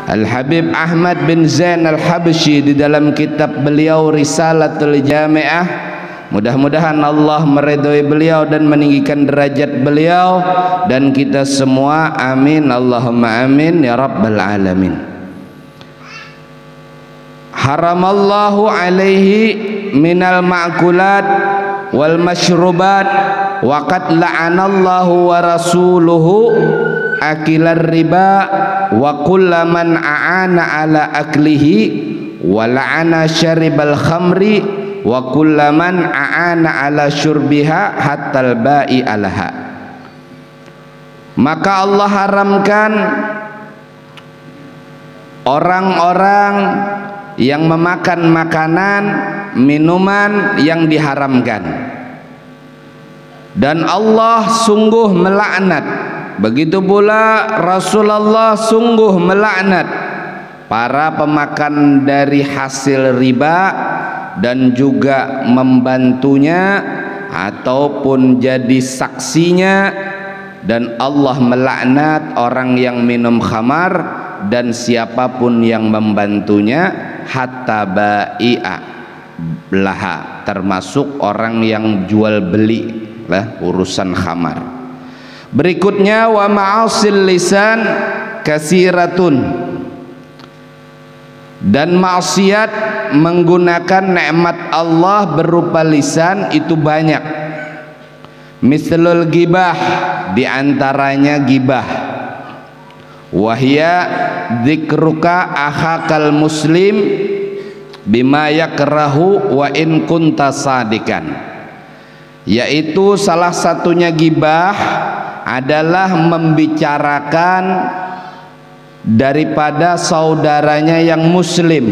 Al-Habib Ahmad bin Zain Al-Habsyi di dalam kitab beliau Risalatul Jami'ah. Mudah-mudahan Allah meridhoi beliau dan meninggikan derajat beliau dan kita semua, amin Allahumma amin ya rabbal alamin. Haramallahu alaihi minal ma'kulat wal masyrubat wa qad la'anallahu wa rasuluhu akilar riba wa kullaman a'ana ala aklihi wa la'ana syaribal khamri wa kullaman a'ana ala syurbiha hatta al-ba'i alaha. Maka Allah haramkan orang-orang yang memakan makanan, minuman yang diharamkan, dan Allah sungguh melaknat. Begitu pula Rasulullah sungguh melaknat para pemakan dari hasil riba dan juga membantunya ataupun jadi saksinya, dan Allah melaknat orang yang minum khamar dan siapapun yang membantunya hatta ba'i'a laha, termasuk orang yang jual beli lah urusan khamar. Berikutnya wa ma'asil lisan kasiratun, dan maksiat menggunakan nikmat Allah berupa lisan itu banyak. Mislul gibah, diantaranya gibah, wahya dzikruka akhakal muslim bima yakrahu wa in kunta sadikan, yaitu salah satunya gibah adalah membicarakan daripada saudaranya yang muslim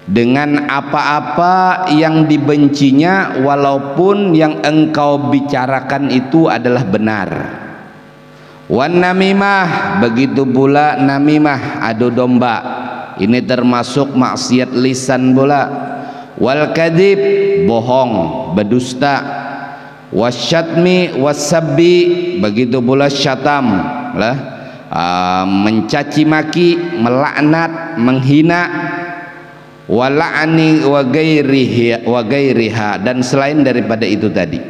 dengan apa-apa yang dibencinya walaupun yang engkau bicarakan itu adalah benar. Wan namimah, begitu pula namimah, adu domba, ini termasuk maksiat lisan pula. Wal kadzib, bohong, berdusta. Wasyatmi wasabbi, begitu pula syatam lah, mencaci maki, melaknat, menghina. Wala'ani wa gairiha, dan selain daripada itu tadi.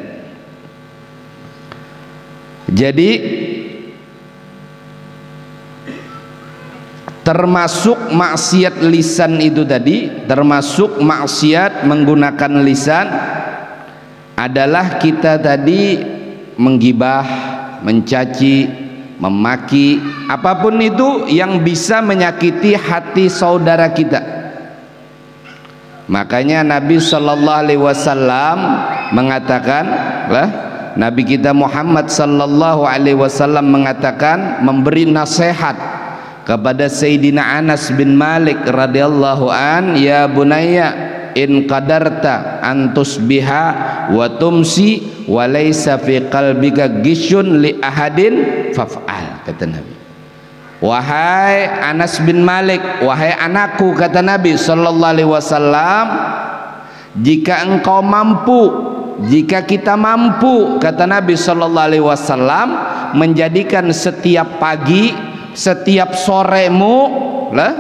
Jadi termasuk maksiat lisan itu tadi, termasuk maksiat menggunakan lisan adalah kita tadi menggibah, mencaci, memaki, apapun itu yang bisa menyakiti hati saudara kita. Makanya Nabi sallallahu alaihi wasallam mengatakan lah, Nabi kita Muhammad sallallahu alaihi wasallam mengatakan, memberi nasihat kepada Sayyidina Anas bin Malik radhiyallahu an, ya bunayya in qadarta antus biha wa tumsi wa laysa fi qalbika ghisyun li ahadin faf'al, kata Nabi. Wahai Anas bin Malik, wahai anakku, kata Nabi sallallahu alaihi wasallam, jika engkau mampu, jika kita mampu, kata Nabi sallallahu alaihi wasallam, menjadikan setiap pagi, setiap soremu lah,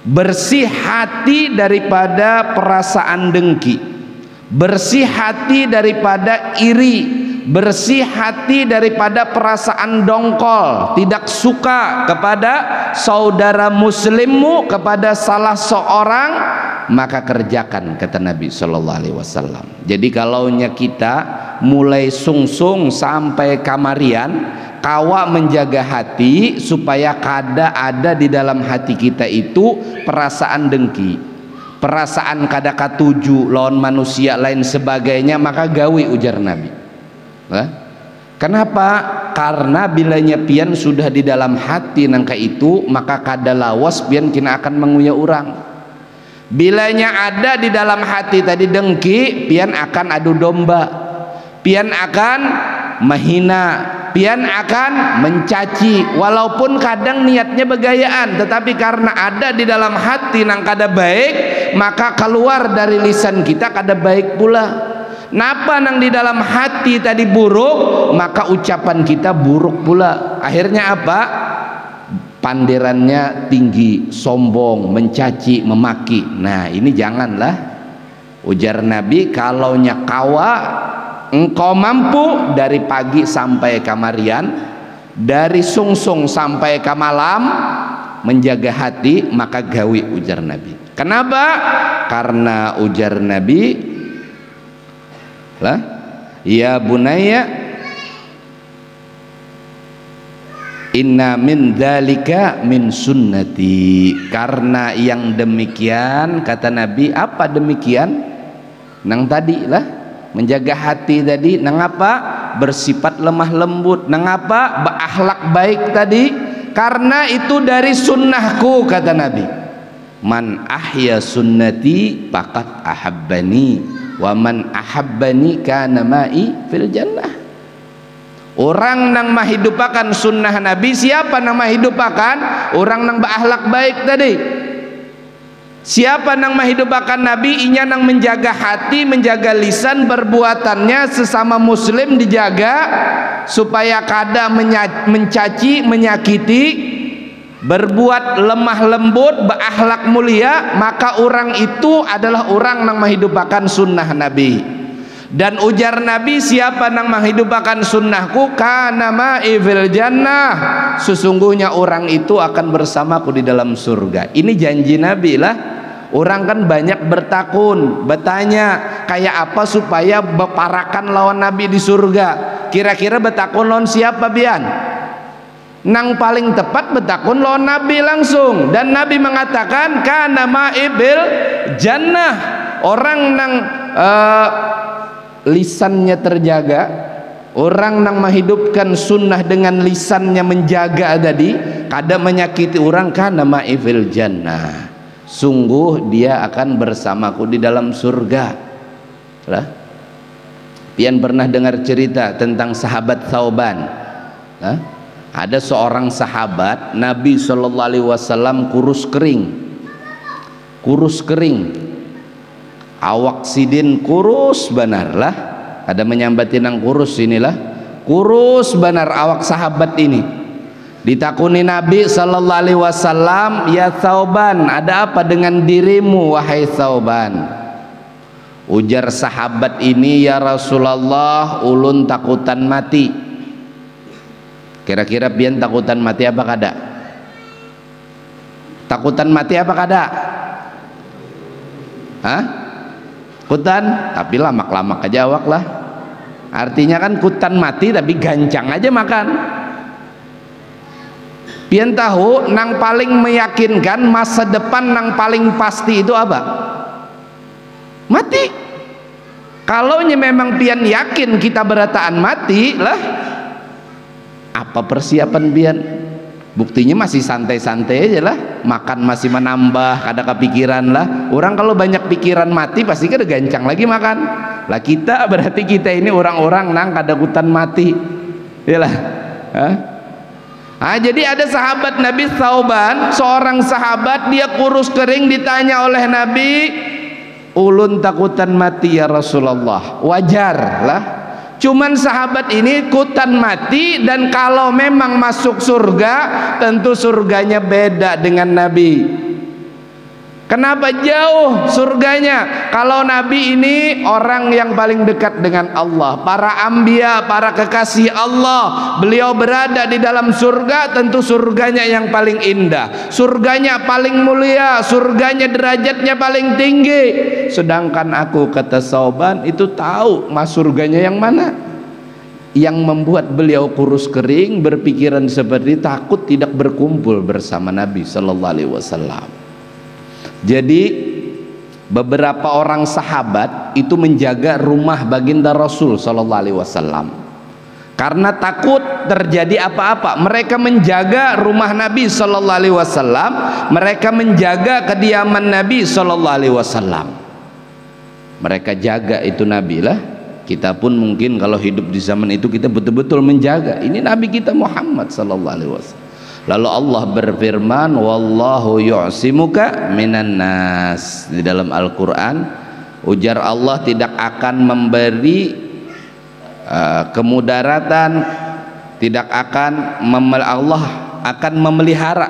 bersih hati daripada perasaan dengki, bersih hati daripada iri, bersih hati daripada perasaan dongkol, tidak suka kepada saudara muslimmu, kepada salah seorang, maka kerjakan, kata Nabi sallallahu alaihi wasallam. Jadi kalaunya kita mulai sungsung sampai kamarian, kawa menjaga hati supaya kada ada di dalam hati kita itu perasaan dengki, perasaan kada katuju lawan manusia lain sebagainya, maka gawi, ujar Nabi. Kenapa? Karena bilanya pian sudah di dalam hati nangka itu, maka kada lawas pian kina akan menguya orang. Bilanya ada di dalam hati tadi dengki, pian akan adu domba, pian akan menghina, pian akan mencaci, walaupun kadang niatnya begayaan, tetapi karena ada di dalam hati nang kada baik, maka keluar dari lisan kita kada baik pula. Napa nang di dalam hati tadi buruk, maka ucapan kita buruk pula. Akhirnya apa? pandirannya tinggi, sombong, mencaci, memaki. Nah ini janganlah. Ujar Nabi, kalau nyakawa engkau mampu dari pagi sampai kamarian, dari sungsung sampai ke malam menjaga hati, maka gawi, ujar Nabi. Kenapa? Karena ujar Nabi lah, ya bunaya, inna min dzalika min sunnati. Karena yang demikian, kata Nabi, apa demikian? Nang tadi lah, menjaga hati tadi. Nang apa? Bersifat lemah lembut. Nang apa? Berakhlak baik tadi. Karena itu dari sunnahku, kata Nabi. Man ahya sunnati faqad ahabbani, wa man ahabbani kana ma'i fil jannah. Orang nang mahidupakan sunnah Nabi, siapa nang mahidupakan? Orang nang berakhlak baik tadi. Siapa nang mahidupakan Nabi? Inya nang menjaga hati, menjaga lisan, perbuatannya sesama muslim dijaga supaya kada mencaci, menyakiti, berbuat lemah lembut, berakhlak mulia. Maka orang itu adalah orang nang mahidupakan sunnah Nabi. Dan ujar Nabi, siapa nang menghidupakan sunnahku, kana ma'i fil jannah, sesungguhnya orang itu akan bersamaku di dalam surga. Ini janji Nabi lah. Orang kan banyak bertakun, bertanya kayak apa supaya beparakan lawan Nabi di surga. Kira-kira bertakun lawan siapa bian? Nang paling tepat bertakun lawan Nabi langsung. Dan Nabi mengatakan kana ma'i fil jannah. Orang nang lisannya terjaga, orang nang menghidupkan sunnah dengan lisannya menjaga tadi, kada menyakiti orang, kana ma'i fil jannah, sungguh dia akan bersamaku di dalam surga lah. Pian pernah dengar cerita tentang sahabat Thauban? Ada seorang sahabat Nabi SAW kurus kering, awak sidin kurus banar lah. Ada menyambatin yang kurus inilah, kurus banar awak sahabat ini. Ditakuni Nabi SAW, ya Thauban, ada apa dengan dirimu wahai Thauban? Ujar sahabat ini, ya Rasulullah, ulun takutan mati. Kira-kira pian takutan mati apa kada? Takutan mati apa kada? Hah? Kutan, tapi lamak-lamak aja awak lah. Artinya kan kutan mati tapi gancang aja makan. Pian tahu nang paling meyakinkan masa depan nang paling pasti itu apa? Mati. Kalau memang pian yakin kita berataan mati lah, apa persiapan pian? Buktinya masih santai-santai aja lah, makan masih menambah, kada kepikiran lah. Orang kalau banyak pikiran mati pasti kada gancang lagi makan lah. Kita berarti kita ini orang-orang nang kada kutan mati, iyalah. Jadi ada sahabat Nabi Thauban, seorang sahabat, dia kurus kering, ditanya oleh Nabi, ulun takutan mati ya Rasulullah. Wajar lah. Cuman sahabat ini kutan mati, dan kalau memang masuk surga tentu surganya beda dengan Nabi. Kenapa jauh surganya? Kalau Nabi ini orang yang paling dekat dengan Allah, para anbiya, para kekasih Allah, beliau berada di dalam surga, tentu surganya yang paling indah, surganya paling mulia, surganya derajatnya paling tinggi. Sedangkan aku, kata Thauban, itu tahu mas surganya yang mana. Yang membuat beliau kurus kering, berpikiran seperti takut tidak berkumpul bersama Nabi Sallallahu Alaihi Wasallam. Jadi beberapa orang sahabat itu menjaga rumah baginda Rasul Sallallahu Alaihi Wasallam karena takut terjadi apa-apa. Mereka menjaga rumah Nabi Sallallahu Alaihi Wasallam, mereka menjaga kediaman Nabi Sallallahu Alaihi Wasallam. Mereka jaga itu Nabi lah. Kita pun mungkin kalau hidup di zaman itu kita betul-betul menjaga. Ini Nabi kita Muhammad Sallallahu Alaihi Wasallam. Lalu Allah berfirman, wallahu yu'simuka minan nas. Di dalam Al-Quran ujar Allah tidak akan memberi kemudaratan, tidak akan Allah akan memelihara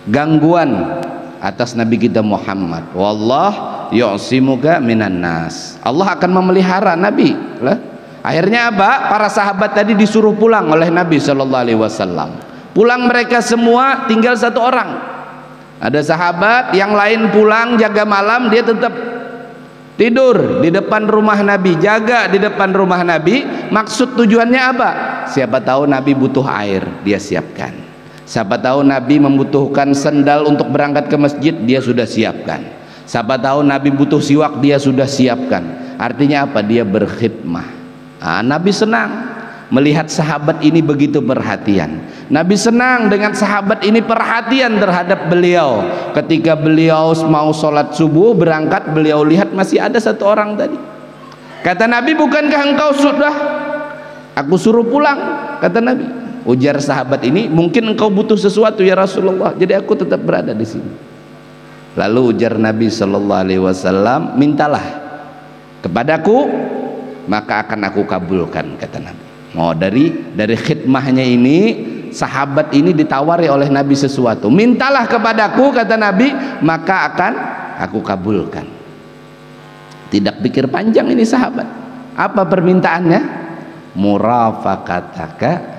gangguan atas Nabi kita Muhammad. Wallah yu'simuka minan nas. Allah akan memelihara Nabi lah. Akhirnya apa? Para sahabat tadi disuruh pulang oleh Nabi sallallahu alaihi wasallam. Pulang mereka semua, tinggal satu orang. Ada sahabat yang lain pulang jaga malam, dia tetap tidur di depan rumah Nabi, jaga di depan rumah Nabi. Maksud tujuannya apa? Siapa tahu Nabi butuh air, dia siapkan. Siapa tahu Nabi membutuhkan sendal untuk berangkat ke masjid, dia sudah siapkan. Siapa tahu Nabi butuh siwak, dia sudah siapkan. Artinya apa? Dia berkhidmah. Nabi senang melihat sahabat ini begitu perhatian. Nabi senang dengan sahabat ini perhatian terhadap beliau. Ketika beliau mau sholat subuh berangkat, beliau lihat masih ada satu orang tadi. Kata Nabi, bukankah engkau sudah aku suruh pulang? Kata Nabi. Ujar sahabat ini, mungkin engkau butuh sesuatu ya Rasulullah, jadi aku tetap berada di sini. Lalu ujar Nabi sallallahu alaihi wasallam, mintalah kepadaku maka akan aku kabulkan, kata Nabi. Oh, dari khidmahnya ini, sahabat ini ditawari oleh Nabi sesuatu. Mintalah kepadaku, kata Nabi, maka akan aku kabulkan. Tidak pikir panjang ini sahabat. Apa permintaannya? Murafaqataka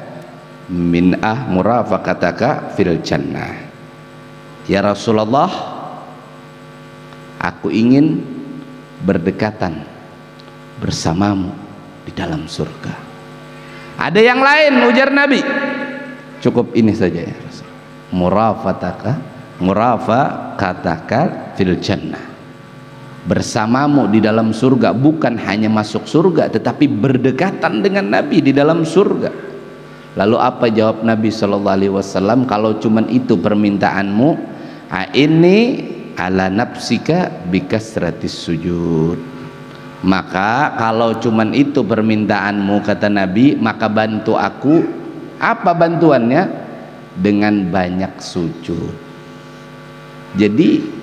murafaqataka fil jannah. Ya Rasulullah, aku ingin berdekatan bersamamu di dalam surga. Ada yang lain, ujar Nabi. Cukup ini saja ya Rasul. Murafaqataka fil jannah. Bersamamu di dalam surga, bukan hanya masuk surga tetapi berdekatan dengan Nabi di dalam surga. Lalu apa jawab Nabi sallallahu alaihi wasallam? Kalau cuman itu permintaanmu, ini ala nafsika bikasratis sujud. Maka kalau cuman itu permintaanmu, kata Nabi, maka bantu aku. Apa bantuannya? Dengan banyak sujud. Jadi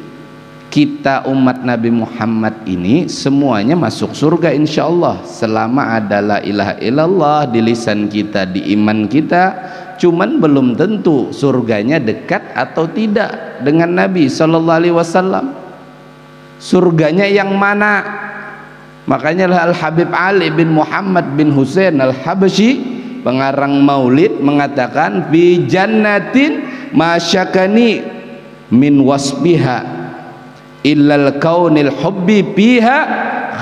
kita umat Nabi Muhammad ini semuanya masuk surga insyaallah, selama ada la ilaha illallah di lisan kita, di iman kita. Cuman belum tentu surganya dekat atau tidak dengan Nabi sallallahu alaihi wasallam. Surganya yang mana? Makanya Al-Habib Ali bin Muhammad bin Husain Al-Habsyi, pengarang Maulid, mengatakan fi jannatin masyakani min wasbiha illal kaunil hubbi fiha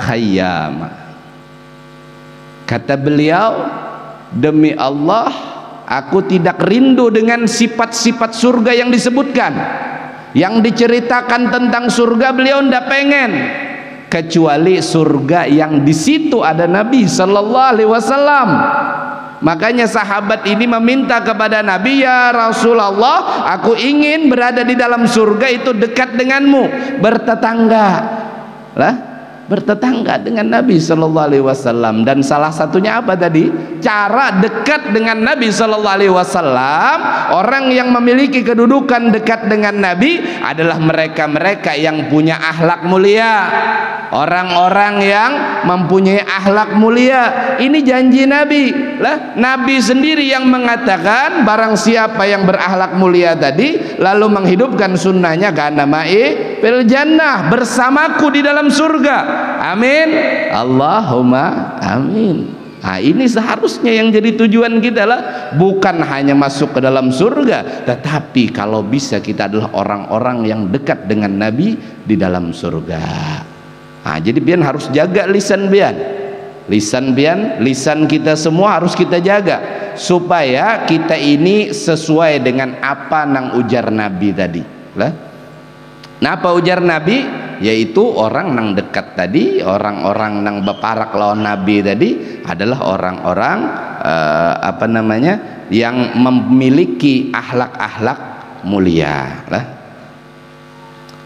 khayyama. Kata beliau, demi Allah aku tidak rindu dengan sifat-sifat surga yang disebutkan, yang diceritakan tentang surga beliau tidak pengen, kecuali surga yang di situ ada Nabi sallallahu alaihi wasallam. Makanya sahabat ini meminta kepada Nabi, ya Rasulullah, aku ingin berada di dalam surga itu dekat denganmu, bertetangga lah, bertetangga dengan Nabi sallallahu alaihi wasallam. Dan salah satunya apa tadi? Cara dekat dengan Nabi sallallahu alaihi wasallam, orang yang memiliki kedudukan dekat dengan Nabi adalah mereka-mereka yang punya akhlak mulia. Orang-orang yang mempunyai akhlak mulia. Ini janji Nabi lah. Nabi sendiri yang mengatakan, barang siapa yang berakhlak mulia tadi lalu menghidupkan sunnahnya, kana ma'i fil jannah, bersamaku di dalam surga. Amin, Allahumma amin. Nah, ini seharusnya yang jadi tujuan kita lah, bukan hanya masuk ke dalam surga, tetapi kalau bisa kita adalah orang-orang yang dekat dengan Nabi di dalam surga. Nah, jadi pian harus jaga lisan pian. Lisan kita semua harus kita jaga supaya kita ini sesuai dengan apa nang ujar Nabi tadi lah. Nah, apa ujar Nabi? Yaitu orang nang dekat tadi, orang-orang nang beparak lawan Nabi tadi adalah orang-orang yang memiliki akhlak-akhlak mulia lah.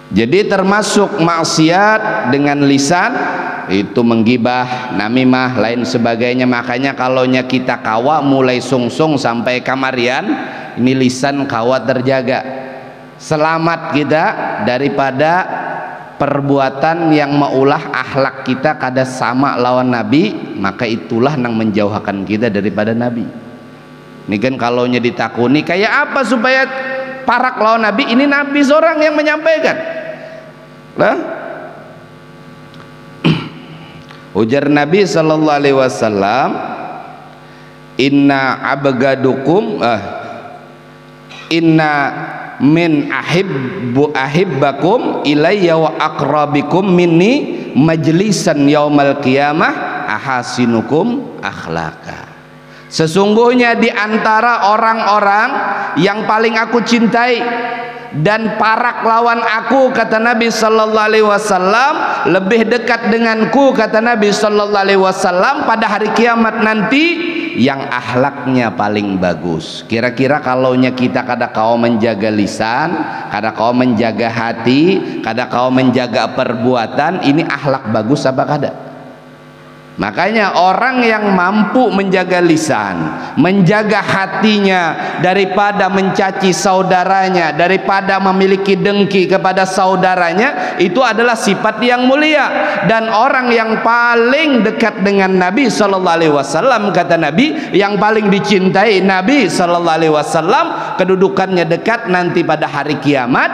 Jadi termasuk maksiat dengan lisan itu menggibah, namimah, lain sebagainya. Makanya kalaunya kita kawa mulai sungsung sampai kamarian, ini lisan kawa terjaga. Selamat kita daripada perbuatan yang maulah akhlak kita kada sama lawan Nabi, maka itulah yang menjauhkan kita daripada Nabi. Ini kan kalaunya ditakuni kayak apa supaya parak lawan Nabi, ini Nabi seorang yang menyampaikan lah. Ujar Nabi sallallahu alaihi wasallam, inna abgadukum inna min ahibbakum ilayya wa aqrabikum minni majlisan yaumal qiyamah ahasinukum akhlaqa. Sesungguhnya di antara orang-orang yang paling aku cintai dan parak lawan aku, kata Nabi sallallahu alaihi wasallam, lebih dekat denganku, kata Nabi sallallahu alaihi wasallam, pada hari kiamat nanti yang akhlaknya paling bagus. Kira-kira kalaunya kita kada kau menjaga lisan, kada kau menjaga hati, kada kau menjaga perbuatan, ini akhlak bagus apa kada? Makanya orang yang mampu menjaga lisan, menjaga hatinya daripada mencaci saudaranya, daripada memiliki dengki kepada saudaranya, itu adalah sifat yang mulia. Dan orang yang paling dekat dengan Nabi sallallahu alaihi wasallam, kata Nabi, yang paling dicintai Nabi sallallahu alaihi wasallam, kedudukannya dekat nanti pada hari kiamat,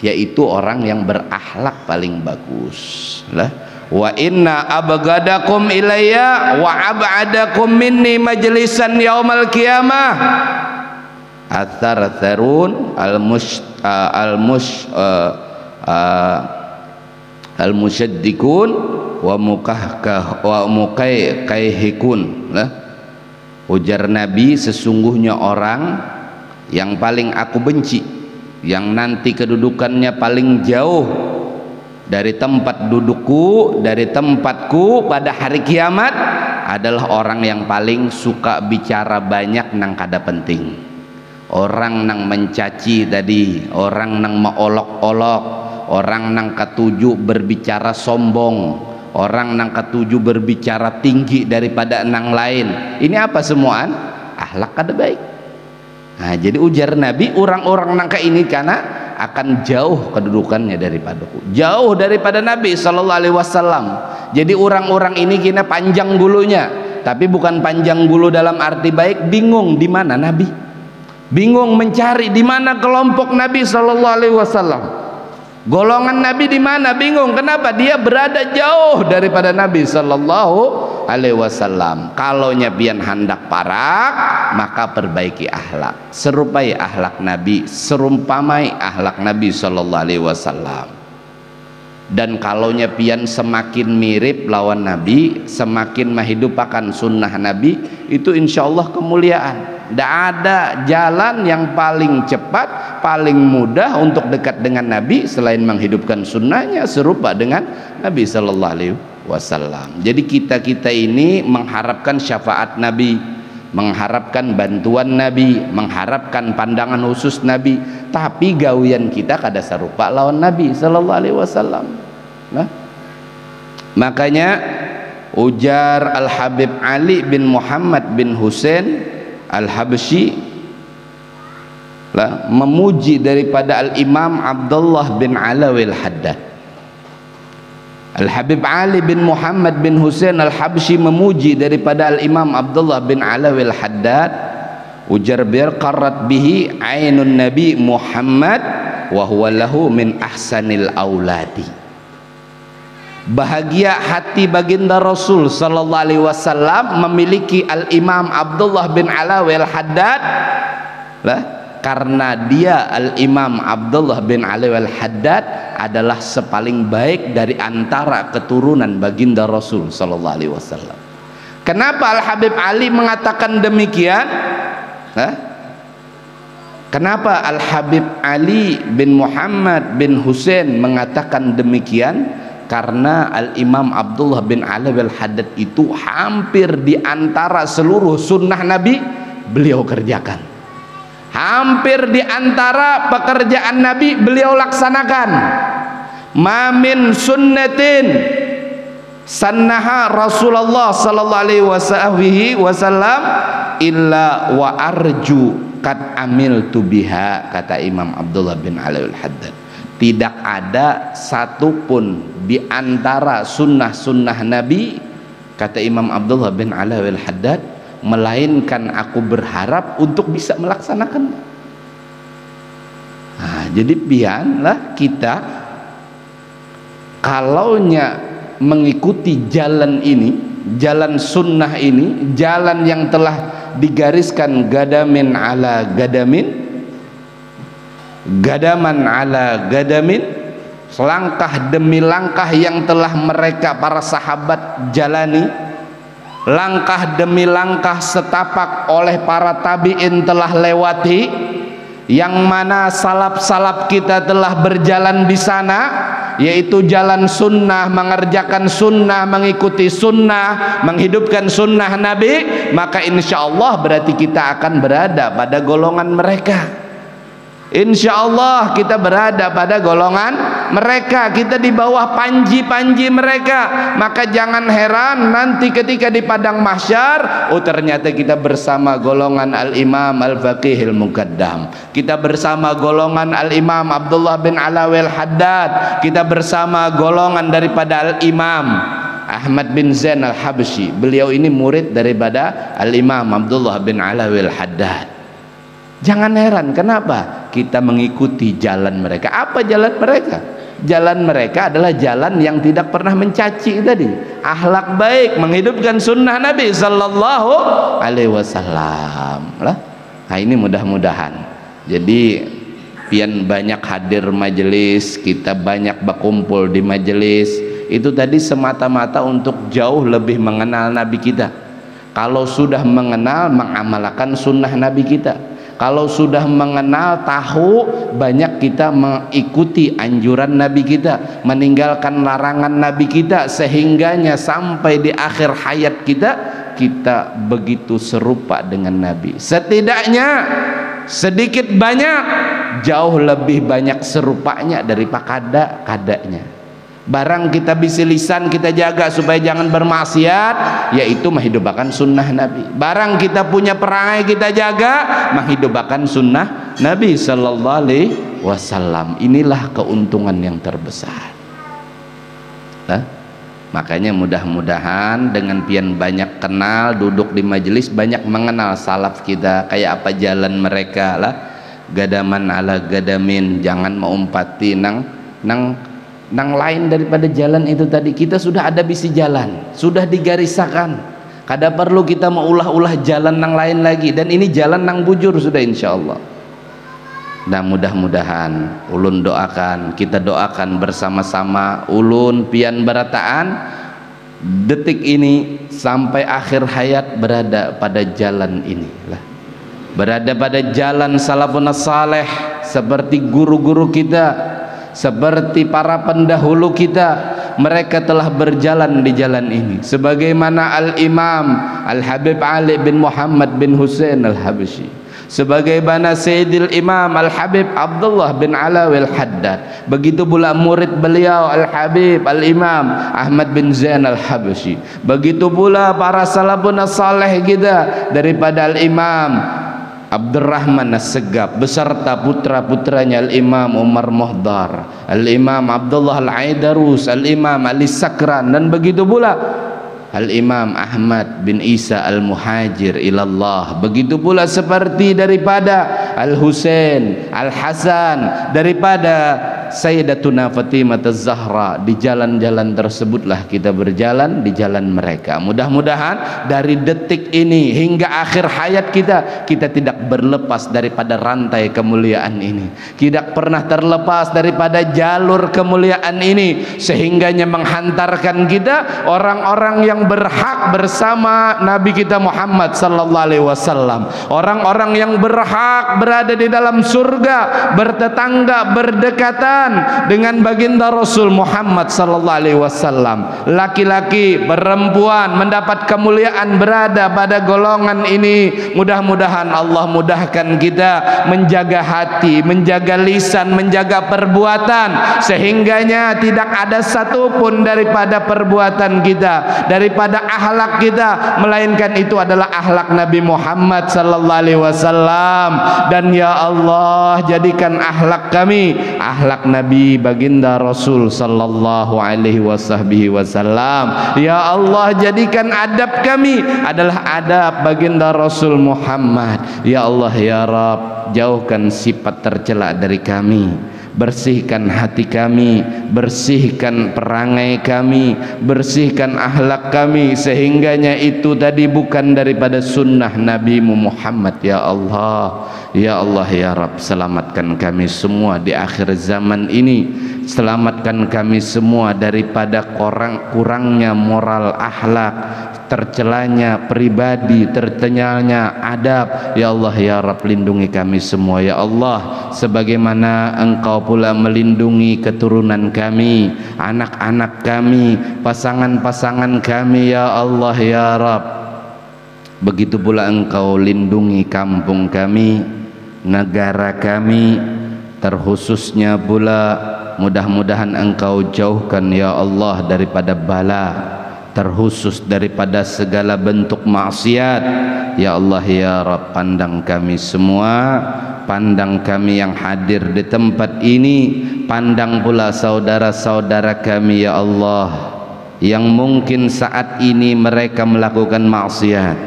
yaitu orang yang berakhlak paling bagus lah. Wa inna abgadakum ilayya wa ab'adakum minni majlisan yaumal qiyamah athar-tharun al-musyaddikun wa mukaihikun lah. Ujar Nabi, sesungguhnya orang yang paling aku benci, yang nanti kedudukannya paling jauh dari tempat dudukku, dari tempatku pada hari kiamat, adalah orang yang paling suka bicara banyak nang kada penting. Orang nang mencaci tadi, orang nang meolok-olok, orang nang ketujuh berbicara sombong, orang nang ketujuh berbicara tinggi daripada nang lain. Ini apa semuaan? Akhlak kada baik. Nah, jadi ujar Nabi, orang-orang nang kayak ini karena akan jauh kedudukannya daripadaku, jauh daripada Nabi sallallahu alaihi wasallam. Jadi orang-orang ini kena panjang bulunya, tapi bukan panjang bulu dalam arti baik, bingung di mana Nabi, bingung mencari di mana kelompok Nabi sallallahu alaihi wasallam, golongan Nabi di mana, bingung. Kenapa? Dia berada jauh daripada Nabi sallallahu alaihi wasallam. Kalau nyabian hendak parak, maka perbaiki akhlak, serupai akhlak Nabi, serumpamai akhlak Nabi sallallahu alaihi wasallam. Dan kalau nyabian semakin mirip lawan Nabi, semakin menghidupakan sunnah Nabi, itu insya Allah kemuliaan. Tidak ada jalan yang paling cepat, paling mudah untuk dekat dengan Nabi selain menghidupkan sunnahnya serupa dengan Nabi sallallahu alaihi wasallam. Jadi kita ini mengharapkan syafaat Nabi, mengharapkan bantuan Nabi, mengharapkan pandangan khusus Nabi, tapi gawian kita kada serupa lawan Nabi sallallahu alaihi wasallam. Nah, makanya ujar Al Habib Ali bin Muhammad bin Husain Al Habsyi lah, memuji daripada Al Imam Abdullah bin Alawi Al Haddad. Al Habib Ali bin Muhammad bin Husain Al Habsyi memuji daripada Al Imam Abdullah bin Alawi Al Haddad, ujar bir qarrat bihi ainun Nabi Muhammad wa huwa lahu min ahsanil auladi. Bahagia hati baginda Rasul sallallahu alaihi wasallam memiliki Al Imam Abdullah bin Alawi Al Haddad lah, karena dia Al Imam Abdullah bin Alawi Al Haddad adalah sepaling baik dari antara keturunan baginda Rasul sallallahu alaihi wasallam. Kenapa Al Habib Ali mengatakan demikian? Hah? Kenapa Al Habib Ali bin Muhammad bin Husain mengatakan demikian? Karena Al Imam Abdullah bin Alawi Al Haddad itu hampir di antara seluruh sunnah Nabi beliau kerjakan. Hampir di antara pekerjaan Nabi beliau laksanakan. Ma min sunnatin sannaha Rasulullah sallallahu alaihi wasallam illa wa arju kad amiltu biha, kata Imam Abdullah bin Alawi Al Haddad. Tidak ada satupun di antara sunnah-sunnah Nabi, kata Imam Abdullah bin Alawi Al Haddad, melainkan aku berharap untuk bisa melaksanakan. Nah, jadi biarlah kita kalaunya mengikuti jalan ini, jalan sunnah ini, jalan yang telah digariskan gadamin ala gadamin, gadaman ala gadamin, langkah demi langkah yang telah mereka para sahabat jalani, langkah demi langkah setapak oleh para tabi'in telah lewati, yang mana salaf-salaf kita telah berjalan di sana, yaitu jalan sunnah, mengerjakan sunnah, mengikuti sunnah, menghidupkan sunnah Nabi. Maka insya Allah berarti kita akan berada pada golongan mereka. Insya Allah kita berada pada golongan mereka, kita di bawah panji-panji mereka. Maka jangan heran nanti ketika di padang mahsyar, oh ternyata kita bersama golongan Al-Imam Al-Faqihil Muqaddam, kita bersama golongan Al-Imam Abdullah bin Alawi Al-Haddad, kita bersama golongan daripada Al-Imam Ahmad bin Zain Al-Habsyi. Beliau ini murid daripada Al-Imam Abdullah bin Alawi Al-Haddad. Jangan heran kenapa kita mengikuti jalan mereka. Apa jalan mereka? Jalan mereka adalah jalan yang tidak pernah mencaci tadi, akhlak baik, menghidupkan sunnah Nabi sallallahu alaihi wasallam lah. Nah ini mudah-mudahan jadi pian banyak hadir majelis, kita banyak berkumpul di majelis itu tadi semata-mata untuk jauh lebih mengenal Nabi kita. Kalau sudah mengenal, mengamalkan sunnah Nabi kita. Kalau sudah mengenal, tahu, banyak kita mengikuti anjuran Nabi kita, meninggalkan larangan Nabi kita, sehingganya sampai di akhir hayat kita, kita begitu serupa dengan Nabi. Setidaknya sedikit banyak jauh lebih banyak serupanya daripada kadanya. Barang kita bisi lisan kita jaga supaya jangan bermaksiat, yaitu menghidupkan sunnah Nabi. Barang kita punya perangai kita jaga, menghidupkan sunnah Nabi sallallahu alaihi wasallam. Inilah keuntungan yang terbesar. Nah, makanya mudah-mudahan dengan pian banyak kenal, duduk di majelis banyak mengenal salaf kita, kayak apa jalan mereka lah. Gadaman ala gadamin, jangan mengumpati nang lain daripada jalan itu tadi. Kita sudah ada bisi jalan, sudah digarisakan, kada perlu kita mengulah-ulah jalan nang lain lagi. Dan ini jalan nang bujur sudah insya Allah. Dan mudah-mudahan ulun doakan, kita doakan bersama-sama ulun pian berataan detik ini sampai akhir hayat berada pada jalan ini lah, berada pada jalan salafun saleh, seperti guru-guru kita, seperti para pendahulu kita. Mereka telah berjalan di jalan ini, sebagaimana Al-Imam Al-Habib Ali bin Muhammad bin Husain Al-Habsyi, sebagaimana Sayyidil Imam Al-Habib Abdullah bin Alawi Al-Haddad, begitu pula murid beliau Al-Habib Al-Imam Ahmad bin Zain Al-Habsyi, begitu pula para salafun saleh kita daripada Al-Imam Abdurrahman As-Segaf beserta putra-putranya Al-Imam Umar Muhdar, Al-Imam Abdullah Al-Aidarus, Al-Imam Ali Sakran, dan begitu pula Al-Imam Ahmad bin Isa Al-Muhajir ilallah. Begitu pula seperti daripada Al-Husain, Al-Hasan, daripada Sayyidatuna Fatimah Az-Zahra. Di jalan-jalan tersebutlah kita berjalan, di jalan mereka. Mudah-mudahan dari detik ini hingga akhir hayat kita, kita tidak berlepas daripada rantai kemuliaan ini, tidak pernah terlepas daripada jalur kemuliaan ini, sehingganya menghantarkan kita orang-orang yang berhak bersama Nabi kita Muhammad sallallahu alaihi wasallam, orang-orang yang berhak berada di dalam surga, bertetangga, berdekatan dengan baginda Rasul Muhammad sallallahu alaihi wasallam. Laki-laki, perempuan mendapat kemuliaan berada pada golongan ini. Mudah-mudahan Allah mudahkan kita menjaga hati, menjaga lisan, menjaga perbuatan, sehingganya tidak ada satupun daripada perbuatan kita, daripada akhlak kita, melainkan itu adalah akhlak Nabi Muhammad sallallahu alaihi wasallam. Dan ya Allah, jadikan akhlak kami akhlak Nabi baginda Rasul sallallahu alaihi wasallam. Ya Allah, jadikan adab kami adalah adab baginda Rasul Muhammad. Ya Allah ya Rabb, jauhkan sifat tercela dari kami, bersihkan hati kami, bersihkan perangai kami, bersihkan akhlak kami, sehingganya itu tadi bukan daripada sunnah Nabi Muhammad. Ya Allah, ya Allah ya Rabb, selamatkan kami semua di akhir zaman ini, selamatkan kami semua daripada kurangnya moral akhlak, tercelanya pribadi, tercenyanya adab. Ya Allah ya Rabb, lindungi kami semua ya Allah, sebagaimana Engkau pula melindungi keturunan kami, anak-anak kami, pasangan-pasangan kami ya Allah ya Rabb. Begitu pula Engkau lindungi kampung kami, negara kami, terkhususnya pula mudah-mudahan Engkau jauhkan ya Allah daripada bala, terkhusus daripada segala bentuk maksiat. Ya Allah ya Rabb, pandang kami semua, pandang kami yang hadir di tempat ini, pandang pula saudara-saudara kami ya Allah, yang mungkin saat ini mereka melakukan maksiat,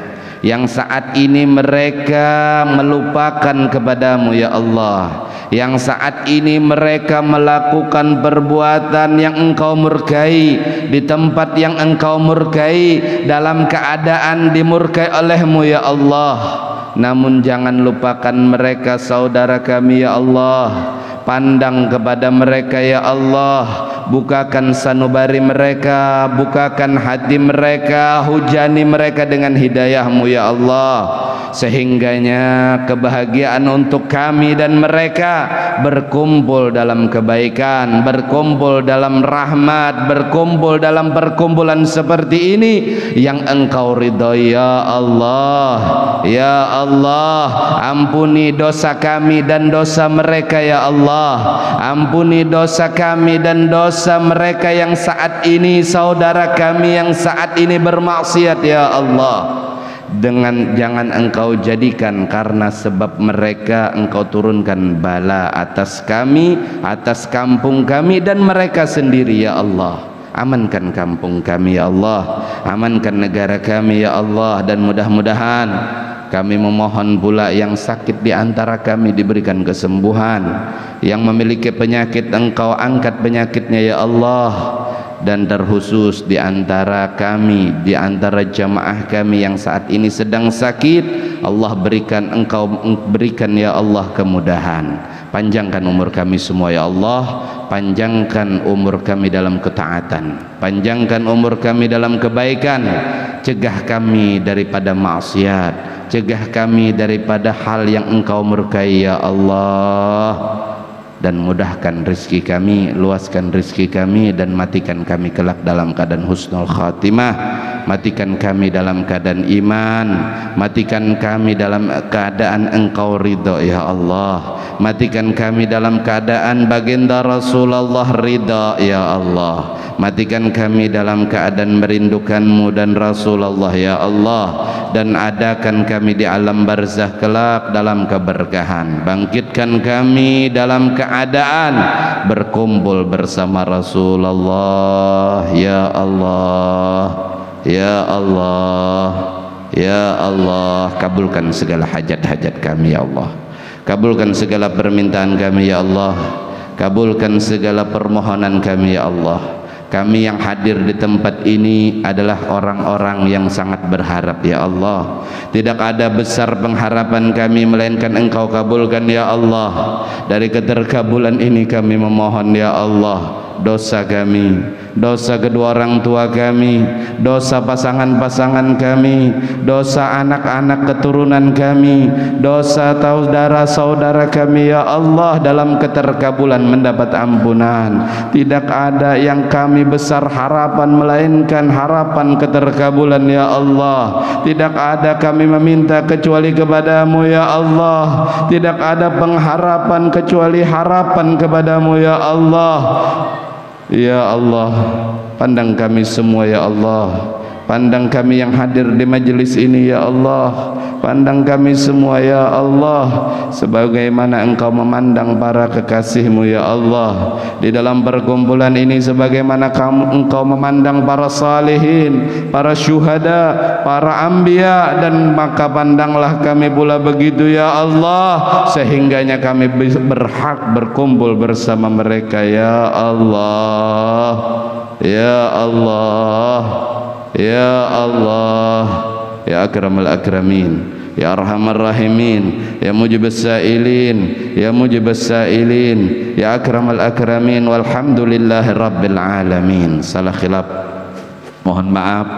yang saat ini mereka melupakan kepadamu ya Allah, yang saat ini mereka melakukan perbuatan yang Engkau murkai di tempat yang Engkau murkai, dalam keadaan dimurkai olehmu ya Allah. Namun jangan lupakan mereka saudara kami ya Allah, pandang kepada mereka ya Allah, bukakan sanubari mereka, bukakan hati mereka, hujani mereka dengan hidayahmu ya Allah, sehingganya kebahagiaan untuk kami dan mereka berkumpul dalam kebaikan, berkumpul dalam rahmat, berkumpul dalam perkumpulan seperti ini yang Engkau ridhoi ya Allah. Ya Allah, ampuni dosa kami dan dosa mereka ya Allah, ampuni dosa kami dan dosa mereka yang saat ini, saudara kami yang saat ini bermaksiat ya Allah. Dengan jangan Engkau jadikan karena sebab mereka Engkau turunkan bala atas kami, atas kampung kami dan mereka sendiri ya Allah. Amankan kampung kami ya Allah, amankan negara kami ya Allah, dan mudah-mudahan kami memohon pula yang sakit di antara kami diberikan kesembuhan, yang memiliki penyakit Engkau angkat penyakitnya ya Allah, dan terkhusus di antara kami, di antara jamaah kami yang saat ini sedang sakit, Allah berikan, Engkau berikan ya Allah kemudahan. Panjangkan umur kami semua ya Allah, panjangkan umur kami dalam ketaatan, panjangkan umur kami dalam kebaikan, cegah kami daripada maksiat, cegah kami daripada hal yang Engkau murkai ya Allah, dan mudahkan rezeki kami, luaskan rezeki kami, dan matikan kami kelak dalam keadaan husnul khatimah, matikan kami dalam keadaan iman, matikan kami dalam keadaan Engkau ridho ya Allah, matikan kami dalam keadaan baginda Rasulullah ridha ya Allah, matikan kami dalam keadaan merindukanmu dan Rasulullah ya Allah, dan adakan kami di alam barzah kelak dalam keberkahan, bangkitkan kami dalam keadaan berkumpul bersama Rasulullah ya Allah, ya Allah, ya Allah. Kabulkan segala hajat-hajat kami ya Allah, kabulkan segala permintaan kami ya Allah, kabulkan segala permohonan kami ya Allah. Kami yang hadir di tempat ini adalah orang-orang yang sangat berharap ya Allah. Tidak ada besar pengharapan kami melainkan Engkau kabulkan ya Allah. Dari keterkabulan ini kami memohon ya Allah, dosa kami, dosa kedua orang tua kami, dosa pasangan-pasangan kami, dosa anak-anak keturunan kami, dosa saudara-saudara kami ya Allah, dalam keterkabulan mendapat ampunan. Tidak ada yang kami besar harapan melainkan harapan keterkabulan ya Allah. Tidak ada kami meminta kecuali kepadamu ya Allah. Tidak ada pengharapan kecuali harapan kepadamu ya Allah. Ya Allah, pandang kami semua ya Allah, Pandang kami yang hadir di majelis ini ya Allah, pandang kami semua ya Allah, sebagaimana Engkau memandang para kekasih-Mu ya Allah. Di dalam perkumpulan ini sebagaimana Engkau memandang para salihin, para syuhada, para anbiya, dan maka pandanglah kami pula begitu ya Allah, sehingganya kami berhak berkumpul bersama mereka ya Allah. Ya Allah, ya Allah, ya akramal akramin, ya arhamar rahimin, ya mujibas sailin, ya mujibas sailin, ya akramal akramin, walhamdulillahi rabbil alamin. Salah khilaf, mohon maaf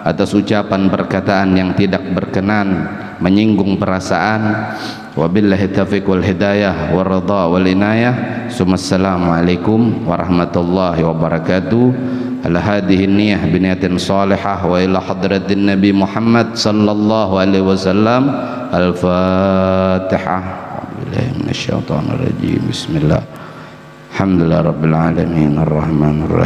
atas ucapan perkataan yang tidak berkenan, menyinggung perasaan. Wabillahi taufiq wal hidayah wal ridha wal inayah. Assalamualaikum warahmatullahi wabarakatuh. Ala hadhihi niyyah biniyatin salihah wa ila hadratin Nabi Muhammad sallallahu alaihi wasallam. Al-Fatihah. Billahi minasyaitonir rajim. Bismillah. Alhamdulillah rabbil alamin arrahmanir rahim.